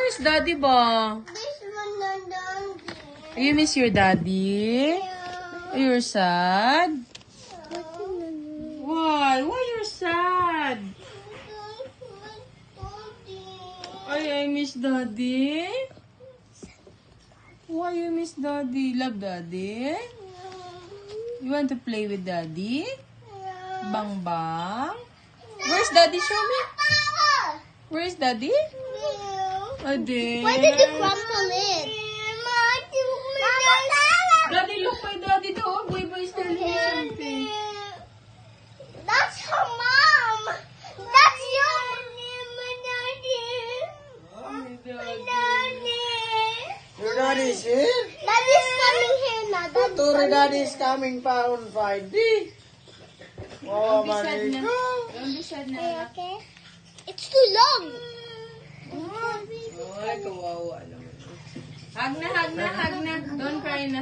Where's daddy ba? This one and daddy. You miss your daddy? You're sad? Why? Why you're sad? I miss daddy. Why you miss daddy? Love daddy? You want to play with daddy? Bang bang? Where's daddy? Show me. Where's daddy? Daddy. Why did you crumple it? Daddy, look my daddy though. Boy, boy is telling me something. That's her mom. That's your my daddy. My daddy. Daddy. Your daddy is here? Daddy's coming here now. Tore daddy is coming pa on Friday. Oh, Don't be sad na. Mariko. Don't be sad na. Okay. It's too long. Ay, kawawa naman. Hug na, hug na, hug na. Don't cry na.